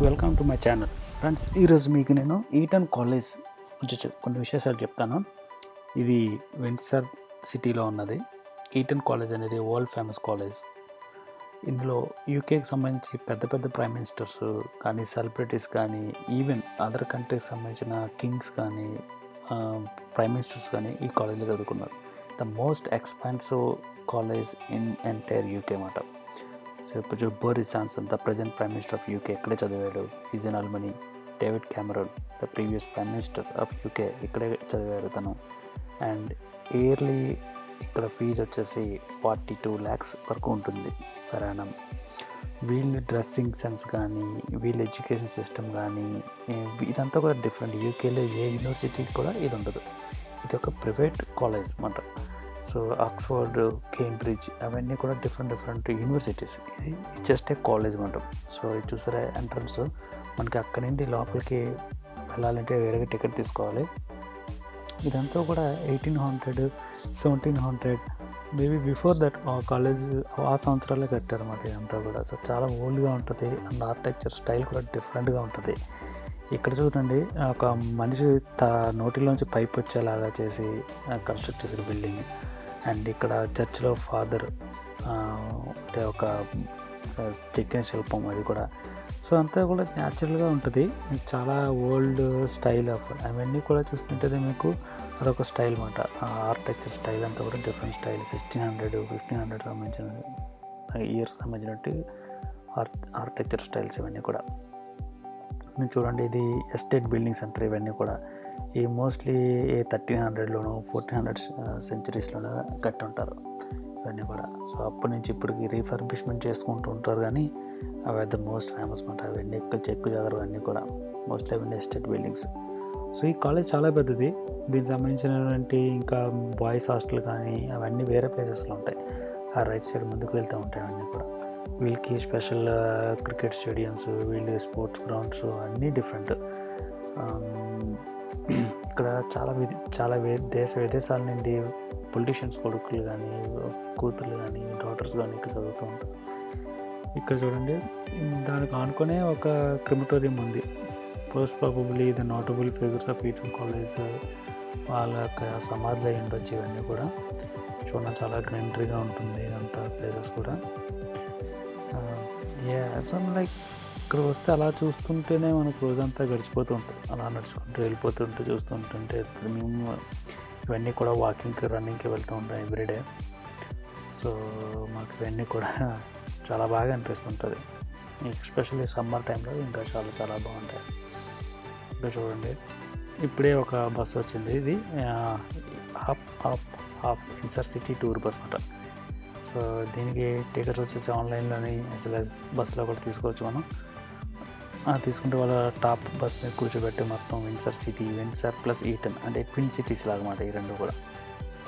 Welcome to my channel friends. ఈరోజు మీకు నేను ఈటన్ కాలేజ్ గురించి కొన్ని విశేషాలు చెప్తాను. ఇది విండ్సర్ సిటీలో ఉన్నది. ఈటన్ కాలేజ్ అనేది వరల్డ్ ఫేమస్ కాలేజ్. ఇందులో యూకేకి సంబంధించి పెద్ద పెద్ద ప్రైమ్ మినిస్టర్స్ కానీ, సెలబ్రిటీస్ కానీ, ఈవెన్ అదర్ కంట్రీకి సంబంధించిన కింగ్స్ కానీ, ప్రైమ్ మినిస్టర్స్ కానీ ఈ కాలేజ్లో చదువుకున్నారు. The most expensive college in entire UK మాట. సో ఇప్పుడు Boris Johnson, the present prime minister of UK ఇక్కడే చదివాడు. Is an alumni. David Cameron, the previous prime minister of UK ఇక్కడే చదివాడు తను. అండ్ ఇయర్లీ ఇక్కడ ఫీజు వచ్చేసి 42 lakhs వరకు ఉంటుంది పర్ యానం. వీళ్ళ డ్రెస్సింగ్ సెన్స్ కానీ, వీళ్ళ ఎడ్యుకేషన్ సిస్టమ్ కానీ, ఇదంతా కూడా డిఫరెంట్. యూకేలో ఏ యూనివర్సిటీకి కూడా ఇది ఉండదు. ఇది ఒక ప్రైవేట్ కాలేజ్ అన్నమాట. సో ఆక్స్ఫర్డ్, కేంబ్రిడ్జ్ అవన్నీ కూడా డిఫరెంట్ యూనివర్సిటీస్. ఇది జస్ట్ ఏ కాలేజ్ అనమాట. సో ఇది చూసారా ఎంట్రన్స్. మనకి అక్కడి నుండి లోపలికి వెళ్ళాలంటే వేరేగా టికెట్ తీసుకోవాలి. ఇదంతా కూడా 1800, 1700 మేబీ బిఫోర్ దట్ ఆ కాలేజ్ ఆ సంవత్సరాలే కట్టారన్నమాట. ఇదంతా కూడా సో చాలా ఓల్డ్గా ఉంటుంది. అండ్ ఆర్కిటెక్చర్ స్టైల్ కూడా డిఫరెంట్గా ఉంటుంది. ఇక్కడ చూడండి, ఒక మనిషి నోటిలోంచి పైప్ వచ్చేలాగా చేసి కన్స్ట్రక్ట్ చేసిన బిల్డింగ్. అండ్ ఇక్కడ చర్చ్లో ఫాదర్ అంటే ఒక చెక్కిన శిల్పం, అది కూడా. సో అంతా కూడా న్యాచురల్గా ఉంటుంది. చాలా ఓల్డ్ స్టైల్ ఆఫ్ అవన్నీ కూడా చూస్తుంటే మీకు అదొక స్టైల్ అన్నమాట. ఆర్కిటెక్చర్ స్టైల్ అంతా కూడా డిఫరెంట్ స్టైల్. 1600, 1500 సంబంధించిన ఇయర్స్ సంబంధించినట్టు ఆర్కిటెక్చర్ స్టైల్స్ ఇవన్నీ కూడా. చూడండి, ఇది ఎస్టేట్ బిల్డింగ్స్ అంటారు ఇవన్నీ కూడా. ఈ మోస్ట్లీ 1300లోనూ 1400 సెంచరీస్లోనూ కట్టి ఉంటారు ఇవన్నీ కూడా. సో అప్పటి నుంచి ఇప్పటికి రీఫర్బిష్మెంట్ చేసుకుంటూ ఉంటారు. కానీ అవి అయితే మోస్ట్ ఫేమస్ అన్నమాట. అవన్నీ చెక్కు చెదరు అన్నీ కూడా మోస్ట్లీ అవన్నీ ఎస్టేట్ బిల్డింగ్స్. సో ఈ కాలేజ్ చాలా పెద్దది. దీనికి సంబంధించినటువంటి ఇంకా బాయ్స్ హాస్టల్ కానీ అవన్నీ వేరే ప్లేసెస్లో ఉంటాయి. ఆ రైట్ సైడ్ ముందుకు వెళ్తూ ఉంటాయి అవన్నీ కూడా. వీళ్ళకి స్పెషల్ క్రికెట్ స్టేడియమ్స్, వీళ్ళ స్పోర్ట్స్ గ్రౌండ్స్ అన్నీ డిఫరెంట్. ఇక్కడ చాలా దేశ విదేశాల నుండి పొలిటీషియన్స్ కొడుకులు కానీ, కూతుర్లు కానీ, డాటర్స్ కానీ ఇక్కడ చదువుతూ ఉంటారు. ఇక్కడ చూడండి, దానికి ఆనుకునే ఒక క్రిమిటోరియం ఉంది. Post probably the notable figures of Eton college వాళ్ళ యొక్క సమాధులు అయి ఉండొచ్చు ఇవన్నీ కూడా. చూడండి, చాలా గ్రీనరీగా ఉంటుంది ఇదంతా ప్లేసెస్ కూడా. సో లైక్ ఇక్కడ వస్తే అలా చూస్తుంటేనే మనకు రోజంతా గడిచిపోతూ ఉంటుంది. అలా నడుచుకుంటూ వెళ్ళిపోతుంటే చూస్తుంటుంటే మేము ఇవన్నీ కూడా వాకింగ్కి, రన్నింగ్కి వెళ్తూ ఉంటాం ఎవ్రీడే. సో మాకు ఇవన్నీ కూడా చాలా బాగా అనిపిస్తుంటుంది. ఎస్పెషల్లీ సమ్మర్ టైంలో ఇంకా చాలా బాగుంటాయి. ఇంకా చూడండి, ఇప్పుడే ఒక బస్సు వచ్చింది. ఇది half Windsor city tour bus అన్నమాట. సో దీనికి టికెట్స్ వచ్చేసి ఆన్లైన్లోని యాజ్ వెల్ యాజ్ బస్సులో కూడా తీసుకోవచ్చు మనం. తీసుకుంటే వాళ్ళ టాప్ బస్ మీద కూర్చోబెట్టి మొత్తం Windsor city, Windsor plus Eton అంటే ట్విన్ సిటీస్ లాగా మాట. ఈ రెండు కూడా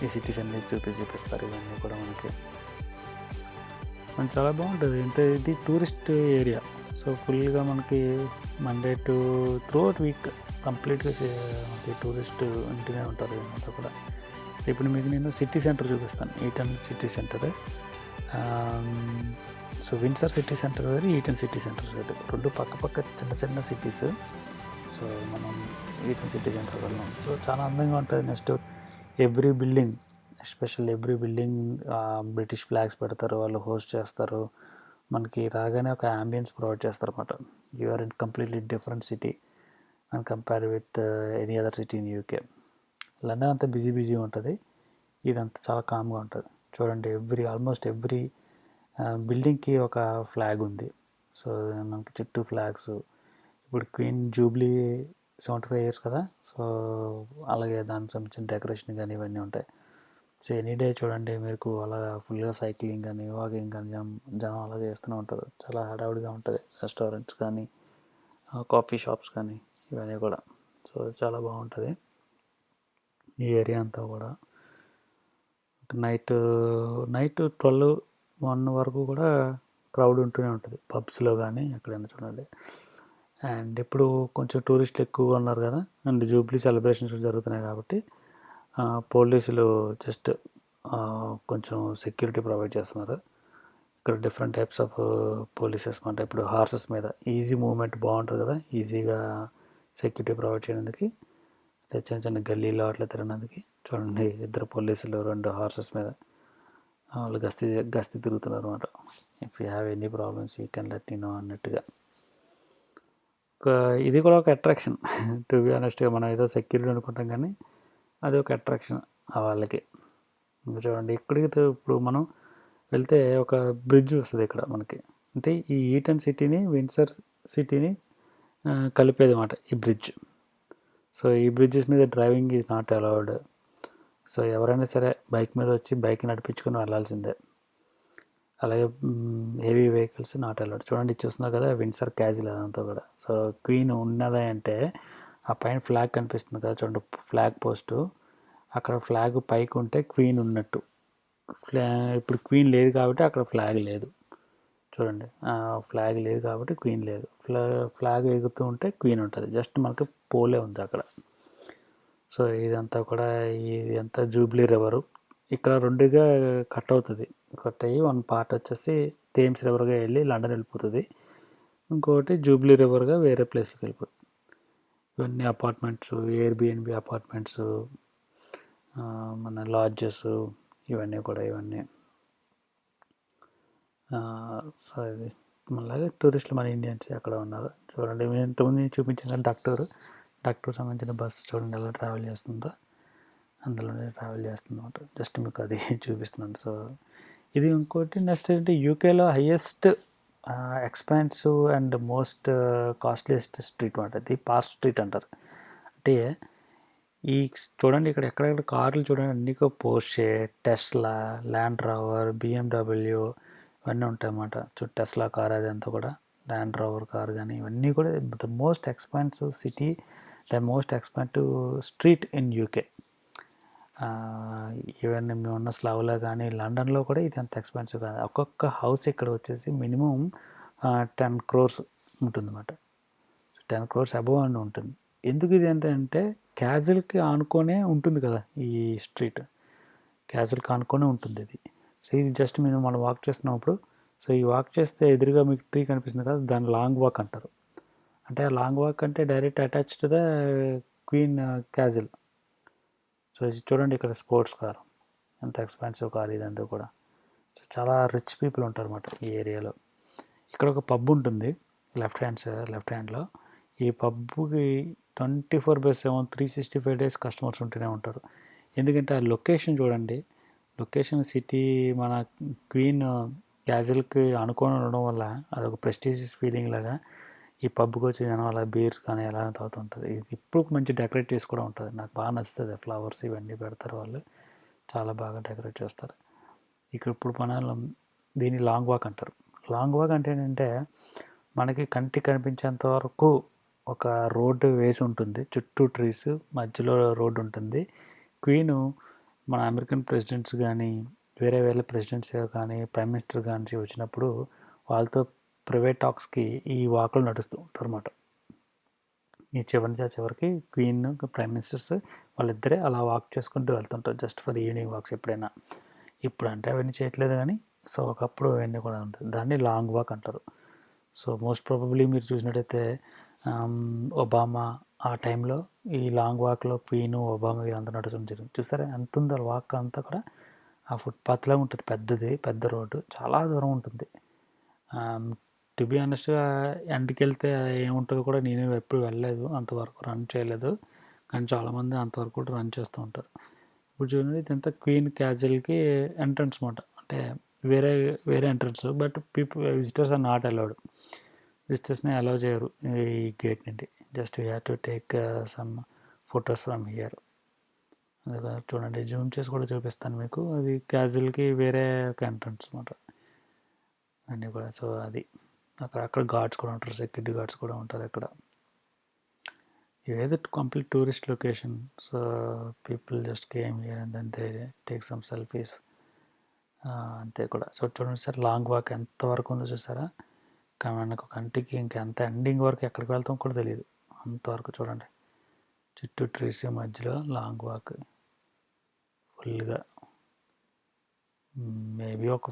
ఈ సిటీస్ అన్నీ చూపిస్తారు ఇవన్నీ కూడా మనకి చాలా బాగుంటుంది. ఇది టూరిస్ట్ ఏరియా. సో ఫుల్గా మనకి మండే టు త్రూఅవుట్ వీక్ కంప్లీట్గా మనకి టూరిస్ట్ ఇంటినే ఉంటారు అంతా కూడా. ఇప్పుడు మీకు నేను సిటీ సెంటర్ చూపిస్తాను. Eton city centre. So Windsor city centre వేరు, ఈటన్ సిటీ సెంటర్ వేరు. రెండు పక్క చిన్న సిటీస్. సో మనం ఈటన్ సిటీ సెంటర్ వెళ్ళాం. సో చాలా అందంగా ఉంటుంది. Next every building British flags పెడతారు, వాళ్ళు హోస్ట్ చేస్తారు. మనకి రాగానే ఒక అంబియన్స్ ప్రొవైడ్ చేస్తారు అన్నమాట. You are in completely different city and compare with any other city in UK. London అంతా బిజీ ఉంటుంది. ఇదంతా చాలా కామ్గా ఉంటుంది. చూడండి, ఆల్మోస్ట్ ఎవ్రీ బిల్డింగ్కి ఒక ఫ్లాగ్ ఉంది. సో మనకి చుట్టూ ఫ్లాగ్స్. ఇప్పుడు క్వీన్ జూబ్లీ 75 years కదా. సో అలాగే దానికి సంబంధించిన డెకరేషన్ కానీ ఇవన్నీ ఉంటాయి. సో ఎనీ డే చూడండి, మీకు అలా ఫుల్గా సైక్లింగ్ కానీ, వాకింగ్ కానీ జనం అలా చేస్తూనే ఉంటారు. చాలా హడావుడిగా ఉంటుంది. రెస్టారెంట్స్ కానీ, కాఫీ షాప్స్ కానీ ఇవన్నీ కూడా. సో చాలా బాగుంటుంది ఈ ఏరియా అంతా కూడా. నైట్ 12-1 వరకు కూడా క్రౌడ్ ఉంటూనే ఉంటుంది పబ్స్లో కానీ ఎక్కడైనా చూడండి. అండ్ ఇప్పుడు కొంచెం టూరిస్టులు ఎక్కువగా ఉన్నారు కదా, అండ్ జూబ్లీ సెలబ్రేషన్స్ జరుగుతున్నాయి కాబట్టి పోలీసులు జస్ట్ కొంచెం సెక్యూరిటీ ప్రొవైడ్ చేస్తున్నారు. ఇక్కడ డిఫరెంట్ టైప్స్ ఆఫ్ పోలీసెస్ అనమాట. ఇప్పుడు హార్సెస్ మీద ఈజీ మూవ్మెంట్ బాగుంటుంది కదా, ఈజీగా సెక్యూరిటీ ప్రొవైడ్ చేయడానికి, చిన్న చిన్న గల్లీలో అట్లా తిరగడానికి. చూడండి, ఇద్దరు పోలీసులు 2 హార్సెస్ మీద వాళ్ళు గస్తీ తిరుగుతున్నారు అనమాట. If you have any problems you can let me know అన్నట్టుగా. ఇది కూడా ఒక అట్రాక్షన్ టు బి ఆనెస్ట్గా. మనం ఏదో సెక్యూరిటీ అనుకుంటాం కానీ అది ఒక అట్రాక్షన్ వాళ్ళకి. ఇంకా చూడండి, ఇక్కడికి ఇప్పుడు మనం వెళ్తే ఒక బ్రిడ్జ్ వస్తుంది ఇక్కడ మనకి. అంటే ఈ ఈటన్ సిటీని విండ్సర్ సిటీని కలిపేది అన్నమాట ఈ బ్రిడ్జ్. సో ఈ బ్రిడ్జెస్ మీద driving is not allowed. So ఎవరైనా సరే బైక్ మీద వచ్చి బైక్ నడిపించుకొని వెళ్ళాల్సిందే. అలాగే హెవీ వెహికల్స్ నాట్ అలౌడ్. చూడండి, చూస్తున్నారు కదా విండ్సర్ క్యాజిల్ అదంతా కూడా. సో క్వీన్ ఉన్నదా అంటే ఆ పైన ఫ్లాగ్ కనిపిస్తుంది కదా చూడండి, ఫ్లాగ్ పోస్టు. అక్కడ ఫ్లాగ్ పైకి ఉంటే క్వీన్ ఉన్నట్టు. ఇప్పుడు క్వీన్ లేదు కాబట్టి అక్కడ ఫ్లాగ్ లేదు. చూడండి, ఫ్లాగ్ లేదు కాబట్టి క్వీన్ లేదు. ఫ్లాగ్ ఎగురుతూ ఉంటే క్వీన్ ఉంటుంది. జస్ట్ మనకి పోలే ఉంది అక్కడ. సో ఇదంతా కూడా ఇదంతా జూబ్లీ రివరు. ఇక్కడ 2గా కట్ అవుతుంది. కట్ అయ్యి 1 పార్ట్ వచ్చేసి థేమ్స్ రివర్గా వెళ్ళి లండన్ వెళ్ళిపోతుంది. ఇంకోటి జూబ్లీ రివర్గా వేరే ప్లేస్కి వెళ్ళిపోతుంది. ఇవన్నీ అపార్ట్మెంట్స్, ఎయిర్బిఎన్బి అపార్ట్మెంట్స్, మన లాడ్జెస్, ఇవన్నీ కూడా ఇవన్నీ. సో ఇది మళ్ళీ టూరిస్టులు మన ఇండియన్స్ అక్కడ ఉన్నారు. చూడండి, మేము ఇంతకుముందు చూపించిన డాక్టర్ సంబంధించిన బస్సు చూడండి ఎలా ట్రావెల్ చేస్తుందో, అందులోనే ట్రావెల్ చేస్తుందన్నమాట. జస్ట్ మీకు అది చూపిస్తున్నాను. సో ఇది ఇంకోటి. నెక్స్ట్ ఏంటంటే యూకేలో highest expensive and most costliest street అనమాట. ఇది పార్క్ స్ట్రీట్ అంటారు. అంటే ఈ చూడండి, ఇక్కడ ఎక్కడెక్కడ కార్లు చూడండి, అన్నీ Porsche, Tesla, land rover, BMW ఇవన్నీ ఉంటాయన్నమాట. టెస్లా కార్ అదంతా కూడా, ల్యాండ్ రోవర్ కార్ కానీ ఇవన్నీ కూడా the most expensive city, the most expensive street in UK. Even మేము ఉన్న స్లవ్లో కానీ లండన్లో కూడా ఇది అంత ఎక్స్పెన్సివ్ కాదు. ఒక్కొక్క హౌస్ ఇక్కడ వచ్చేసి మినిమం 10 crores ఉంటుందన్నమాట. 10 crores అబోవ్ అని ఉంటుంది. ఎందుకు ఇది అంటే క్యాజువల్కి ఆనుకొనే ఉంటుంది కదా ఈ స్ట్రీట్, క్యాజువల్కి ఆనుకొనే ఉంటుంది ఇది. సో ఇది జస్ట్ మనం వాక్ చేస్తున్నప్పుడు, సో ఈ వాక్ చేస్తే ఎదురుగా మీకు ట్రీ కనిపిస్తుంది కదా, దాన్ని లాంగ్ వాక్ అంటారు. అంటే ఆ లాంగ్ వాక్ అంటే direct attach to the queen castle. So ఇది చూడండి, ఇక్కడ స్పోర్ట్స్ కార్, ఎంత ఎక్స్పెన్సివ్ కార్ ఇదంతా కూడా. సో చాలా రిచ్ పీపుల్ ఉంటారు అన్నమాట ఈ ఏరియాలో. ఇక్కడ ఒక పబ్ ఉంటుంది లెఫ్ట్ హ్యాండ్లో. ఈ పబ్కి 24/7 365 days కస్టమర్స్ ఉంటూనే ఉంటారు. ఎందుకంటే ఆ లొకేషన్ చూడండి, లొకేషన్ సిటీ మన క్వీన్ క్యాజిల్కి అనుకొని ఉండడం వల్ల అదొక ప్రెస్టీజియస్ ఫీలింగ్ లాగా ఈ పబ్కి వచ్చి జనం అలా బీర్ కానీ ఎలా తాగుతుంటుంది. ఇది ఇప్పుడు మంచి డెకరేట్ చేసి కూడా ఉంటుంది. నాకు బాగా నచ్చుతుంది. ఫ్లవర్స్ ఇవన్నీ పెడతారు వాళ్ళు, చాలా బాగా డెకరేట్ చేస్తారు. ఇప్పుడు మన దీన్ని లాంగ్ వాక్ అంటారు. లాంగ్ వాక్ అంటే ఏంటంటే మనకి కంటికి కనిపించేంత వరకు ఒక రోడ్డు వేసి ఉంటుంది, చుట్టూ ట్రీస్, మధ్యలో రోడ్డు ఉంటుంది. క్వీను మన అమెరికన్ ప్రెసిడెంట్స్ కానీ వేరే ప్రెసిడెంట్స్ కానీ ప్రైమ్ మినిస్టర్ కానీ వచ్చినప్పుడు వాళ్ళతో ప్రైవేట్ టాక్స్కి ఈ వాక్లో నడుస్తూ ఉంటారు అన్నమాట. ఈ చివరికి క్వీన్, ప్రైమ్ మినిస్టర్స్ వాళ్ళిద్దరే అలా వాక్ చేసుకుంటూ వెళ్తుంటారు, జస్ట్ ఫర్ ఈవినింగ్ వాక్స్ ఎప్పుడైనా. ఇప్పుడు అంటే అవన్నీ చేయట్లేదు కానీ, సో ఒకప్పుడు అవన్నీ కూడా ఉంటుంది. దాన్ని లాంగ్ వాక్ అంటారు. సో మోస్ట్ ప్రాబబ్లీ మీరు చూసినట్టయితే ఒబామా ఆ టైంలో ఈ లాంగ్ వాక్లో క్వీను, ఒబామా వీళ్ళంతా నడచడం జరిగింది. చూస్తారా ఎంత ఉందో వాక్ అంతా కూడా. ఆ ఫుట్పాత్లో ఉంటుంది, పెద్ద రోడ్డు, చాలా దూరం ఉంటుంది. టు బి ఆనెస్ట్గా ఎండ్కి వెళ్తే ఏముంటుందో కూడా నేను ఎప్పుడు వెళ్ళలేదు, అంతవరకు రన్ చేయలేదు. కానీ చాలామంది అంతవరకు కూడా రన్ చేస్తూ ఉంటారు. ఇప్పుడు చూడండి, ఇదంతా క్వీన్ క్యాజిల్కి ఎంట్రన్స్ అనమాట. అంటే వేరే entrance, but visitors are not allowed. విజిటర్స్ని అలౌ చేయరు ఈ గేట్ నుండి. Just you have to take some photos from here. అందులో చూడండి, జూమ్ చేసి కూడా చూపిస్తాను మీకు. అది క్యాజువల్కి వేరే ఒక ఎంట్రన్స్ అనమాట అన్నీ కూడా. సో అది అక్కడ గార్డ్స్ కూడా ఉంటారు, సెక్యూరిటీ గార్డ్స్ కూడా ఉంటారు అక్కడ. ఏదో complete tourist location. So people just came here and then they take some selfies, అంతే కూడా. సో చూడండి సార్, లాంగ్ వాక్ ఎంతవరకు ఉందో చూసారా. కానీ మనకు కంటికి ఇంకెంత ఎండింగ్ వరకు ఎక్కడికి వెళ్తాం కూడా తెలియదు, అంతవరకు చూడండి. చుట్టూ ట్రీస్ మధ్యలో లాంగ్ వాక్ ఫుల్గా. మేబీ ఒక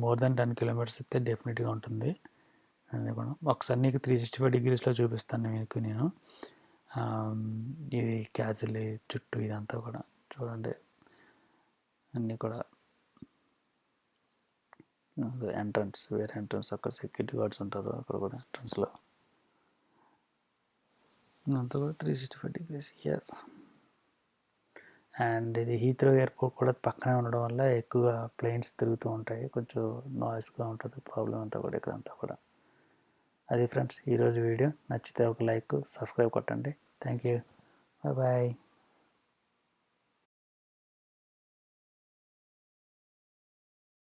మోర్ దెన్ 10 కిలోమీటర్స్ అయితే డెఫినెట్గా ఉంటుంది. అది కూడా ఒకసారి నీకు 365 డిగ్రీస్లో చూపిస్తాను మీకు నేను. ఇది క్యాజిల్ చుట్టూ ఇదంతా కూడా చూడండి, అన్నీ కూడా ఎంట్రన్స్, వేరే ఎంట్రన్స్, అక్కడ సెక్యూరిటీ గార్డ్స్ ఉంటారు అక్కడ కూడా ఎంట్రన్స్లో. అంతా కూడా 365 డిగ్రీస్ ఇయర్. అండ్ ఇది హీత్రో ఎయిర్పోర్ట్ కూడా పక్కనే ఉండడం వల్ల ఎక్కువ ప్లేన్స్ తిరుగుతూ ఉంటాయి, కొంచెం నాయిస్గా ఉంటుంది, ప్రాబ్లం అంతా కూడా ఇక్కడంతా కూడా. అది ఫ్రెండ్స్ ఈరోజు వీడియో. నచ్చితే ఒక లైక్, సబ్స్క్రైబ్ కొట్టండి. Thank you, bye bye.